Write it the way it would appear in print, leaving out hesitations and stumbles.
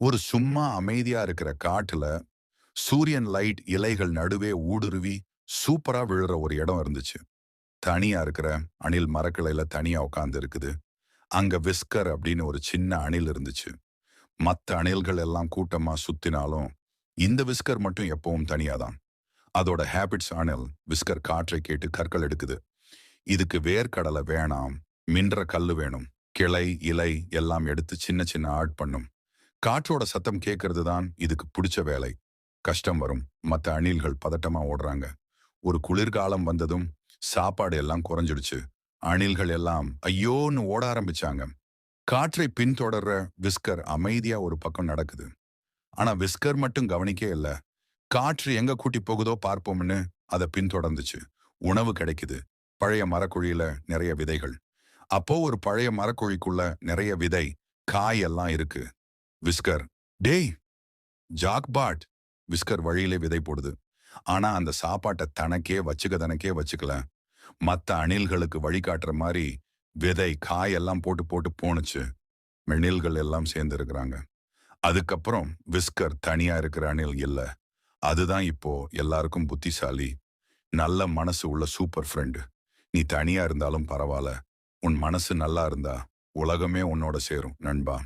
ஒரு சும்மா அமைதியா இருக்கிற காட்டுல சூரியன் லைட் இலைகள் நடுவே ஊடுருவி சூப்பரா விழுற ஒரு இடம் இருந்துச்சு. தனியா இருக்கிற அணில் மரக்கிளையில தனியா உட்கார்ந்து இருக்குது. அங்க விஸ்கர் அப்படின்னு ஒரு சின்ன அணில் இருந்துச்சு. மத்த அணில்கள் எல்லாம் கூட்டமா சுத்தினாலும் இந்த விஸ்கர் மட்டும் எப்பவும் தனியாதான். அதோட ஹேபிட்ஸ் அணில் விஸ்கர் காற்றை கேட்டு கற்கள் எடுக்குது. இதுக்கு வேர்க்கடலை வேணாம், மின்ற கல்லு வேணும். கிளை இலை எல்லாம் எடுத்து சின்ன சின்ன ஆட் பண்ணும். காற்றோட சத்தம் கேட்கறது தான் இதுக்கு பிடிச்ச வேலை. கஷ்டம் வரும். மத்த அணில்கள் பதட்டமா ஓடுறாங்க. ஒரு குளிர்காலம் வந்ததும் சாப்பாடு எல்லாம் குறைஞ்சிடுச்சு. அணில்கள் எல்லாம் ஐயோன்னு ஓட ஆரம்பிச்சாங்க. காற்றை பின்தொடர்ற விஸ்கர் அமைதியா ஒரு பக்கம் நடக்குது. ஆனா விஸ்கர் மட்டும் கவனிக்கே இல்ல. காற்று எங்க கூட்டி போகுதோ பார்ப்போம்னு அதை பின்தொடர்ந்துச்சு. உணவு கிடைக்குது. பழைய மரக்குழியில நிறைய விதைகள். அப்போ ஒரு பழைய மரக்குழிக்குள்ள நிறைய விதை, காய் எல்லாம் இருக்கு. விஸ்கர், டேய் ஜாக்பாட். விஸ்கர் வழியிலே விதை போடுது. ஆனா அந்த சாப்பாட்டை தனக்கே வச்சுக்கல. மத்த அணில்களுக்கு வழிகாட்டுற மாதிரி விதை காய் எல்லாம் போட்டு போட்டு போணுச்சு. மெணில்கள் எல்லாம் சேர்ந்து இருக்கிறாங்க. அதுக்கப்புறம் விஸ்கர் தனியா இருக்கிற அணில் இல்ல. அதுதான் இப்போ எல்லாருக்கும் புத்திசாலி, நல்ல மனசு உள்ள சூப்பர் ஃப்ரெண்டு. நீ தனியா இருந்தாலும் பரவாயில்ல. உன் மனசு நல்லா இருந்தா உலகமே உன்னோட சேரும் நண்பா.